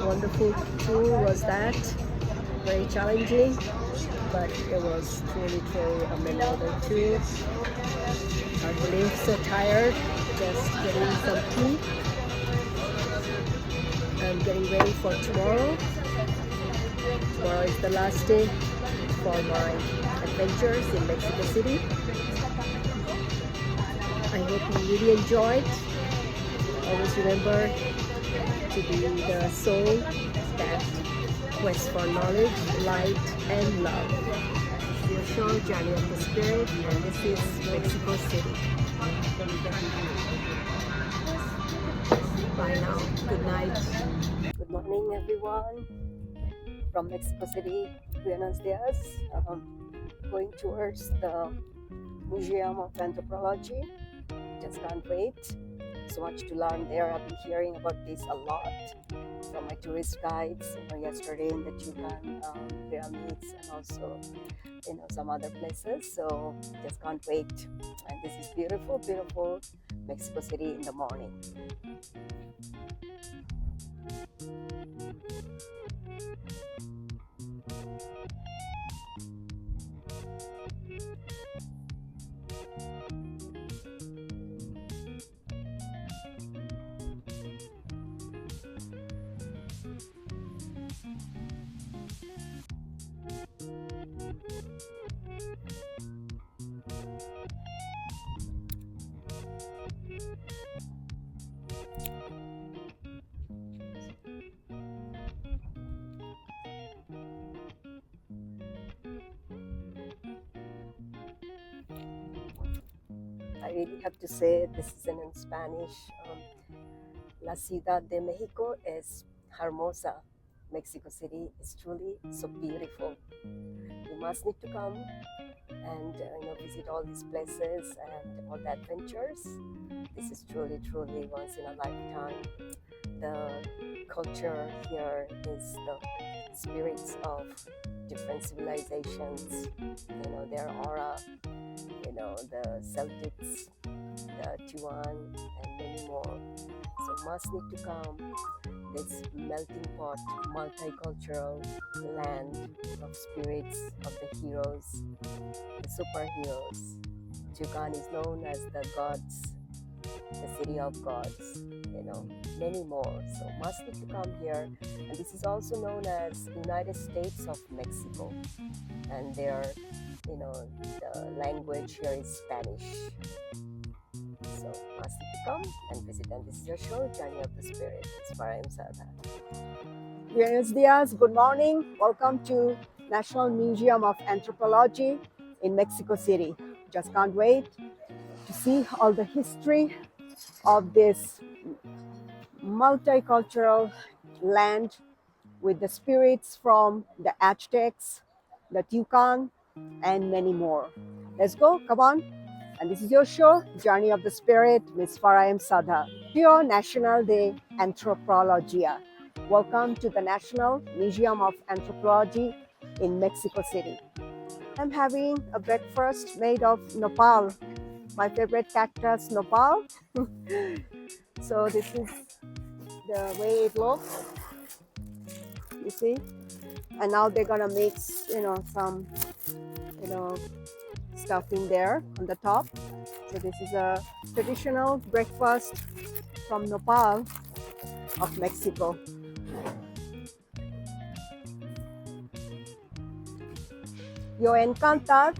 wonderful tour was that. Very challenging, but it was truly a memorable tour. I believe so tired, just getting some tea and getting ready for tomorrow. Tomorrow is the last day for my adventures in Mexico City. I hope you really enjoyed. Always remember to be the soul that quests for knowledge, light, and love. Your show, Journey of the Spirit, and this is Mexico City. Bye now. Good night. Good morning, everyone. From Mexico City, Buenos Dias. Going towards the Museum of Anthropology. Just can't wait. So much to learn there. I've been hearing about this a lot from my tourist guides. Yesterday in the Yucatan pyramids and also some other places. So just can't wait. And this is beautiful, beautiful Mexico City in the morning. I really have to say this is in Spanish. La Ciudad de Mexico es hermosa. Mexico City is truly so beautiful. You must need to come and visit all these places and all the adventures. This is truly once in a lifetime. The culture here is the spirits of different civilizations. Their aura. The Celtics, the Tijuana, and many more. So must need to come. This melting pot, multicultural land of spirits, of the heroes, the superheroes. Yucatan is known as the gods, the city of gods, many more. So must need to come here. And this is also known as United States of Mexico. And their the language here is Spanish. So must need to come and visit. And this is your show, Journey of the Spirit. It's Farayam Sadha. Buenos dias, good morning. Welcome to National Museum of Anthropology in Mexico City. Just can't wait to see all the history of this multicultural land with the spirits from the Aztecs, the Yucatan, and many more. Let's go, come on. And this is your show, Journey of the Spirit, Miss Farayam Sadha, Pure National de Antropología. Welcome to the National Museum of Anthropology in Mexico City. I'm having a breakfast made of nopal, my favorite cactus, nopal. So this is the way it looks, you see. And now they're gonna mix, some, stuff in there on the top. So this is a traditional breakfast from nopal of Mexico. Yo encanta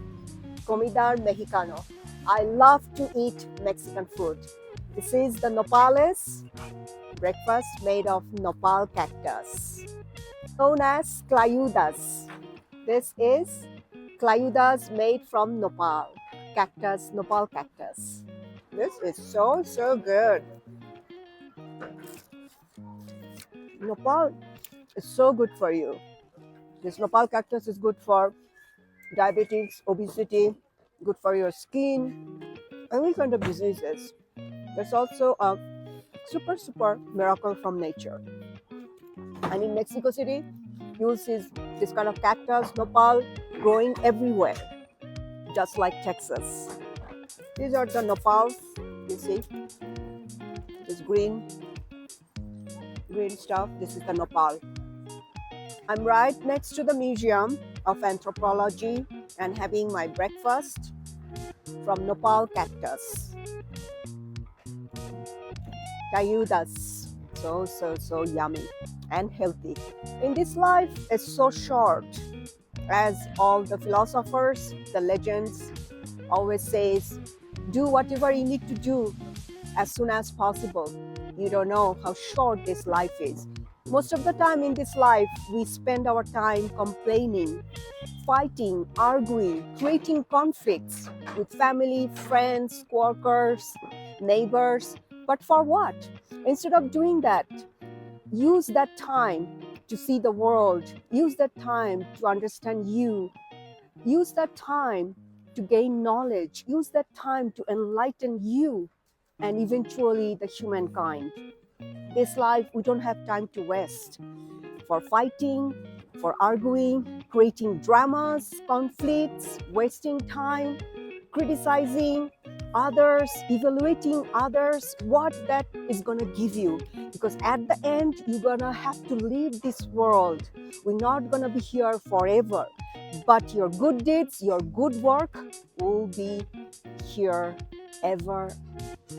comida mexicano. I love to eat Mexican food. This is the nopales breakfast made of nopal cactus, known as Tlayudas. This is Tlayudas made from nopal cactus, nopal cactus. This is so good. Nopal is so good for you. This nopal cactus is good for diabetes, obesity, good for your skin, any kind of diseases. There's also a super miracle from nature. And in Mexico City, you will see this kind of cactus, nopal, growing everywhere, just like Texas. These are the nopals, you see, this green green stuff. This is the nopal. I'm right next to the Museum of Anthropology and having my breakfast from nopal cactus. Tlayudas. So yummy and healthy. In this life, it's so short. As all the philosophers, the legends always says, do whatever you need to do as soon as possible. You don't know how short this life is. Most of the time in this life, we spend our time complaining, fighting, arguing, creating conflicts with family, friends, workers, neighbors. But for what? Instead of doing that, use that time to see the world, use that time to understand you, use that time to gain knowledge, use that time to enlighten you and eventually the humankind. This life, we don't have time to waste for fighting, for arguing, creating dramas, conflicts, wasting time, criticizing others, evaluating others, what that is going to give you. Because at the end, you're going to have to leave this world. We're not going to be here forever. But your good deeds, your good work will be here ever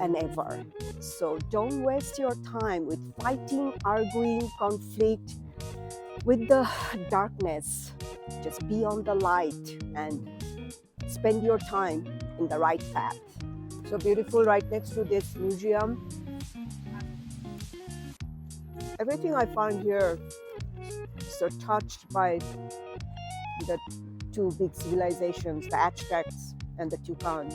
and ever. So don't waste your time with fighting, arguing, conflict, with the darkness. Just be on the light and spend your time in the right path. So beautiful, right next to this museum. Everything I found here so touched by the two big civilizations, the Aztecs and the Tucan.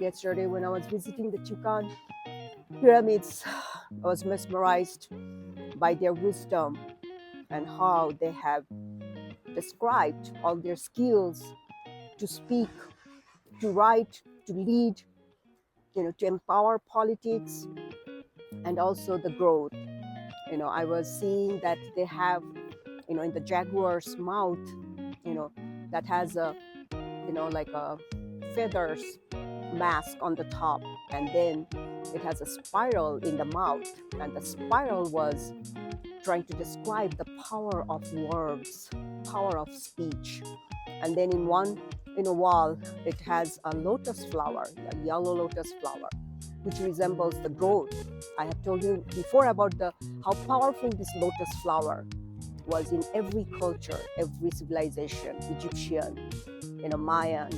Yesterday when I was visiting the Tucan pyramids, I was mesmerized by their wisdom and how they have described all their skills to speak, to write, to lead, to empower politics and also the growth. I was seeing that they have, in the jaguar's mouth, that has a, like a feathers mask on the top, and then it has a spiral in the mouth, and the spiral was trying to describe the power of words, power of speech. And then in one wall, it has a lotus flower, a yellow lotus flower, which resembles the growth. I have told you before about how powerful this lotus flower was in every culture, every civilization, Egyptian, Mayan,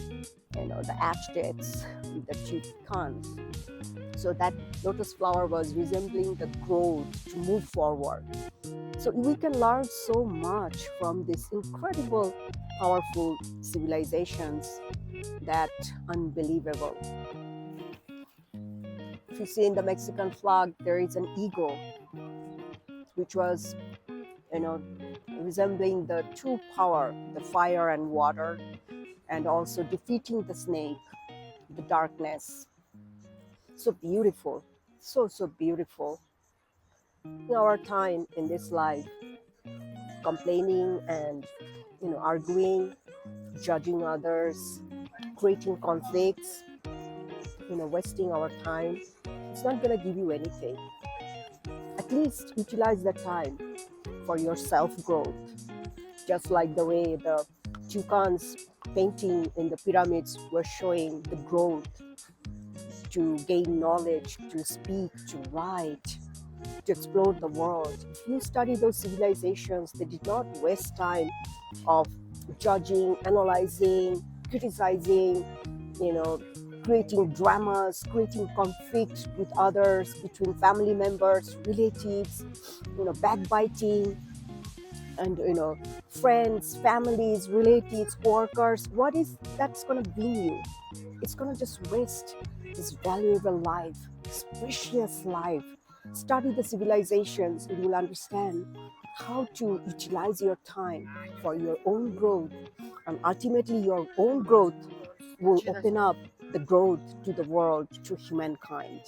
the Aztecs, the Chicans. So that lotus flower was resembling the growth to move forward. So we can learn so much from these incredible, powerful civilizations. That unbelievable. If you see in the Mexican flag, there is an eagle, which was, resembling the true power, the fire and water, and also defeating the snake, the darkness. So beautiful, so beautiful. In our time in this life, complaining and arguing, judging others, creating conflicts, wasting our time, it's not going to give you anything. At least utilize that time for your self-growth. Just like the way the Tucans painting in the pyramids were showing the growth, to gain knowledge, to speak, to write, to explore the world. If you study those civilizations, they did not waste time of judging, analyzing, criticizing, creating dramas, creating conflict with others, between family members, relatives, backbiting, and friends, families, relatives, workers. What is that's going to bring you? It's going to just waste this valuable life, this precious life. Study the civilizations and you will understand how to utilize your time for your own growth, and ultimately your own growth will open up the growth to the world, to humankind.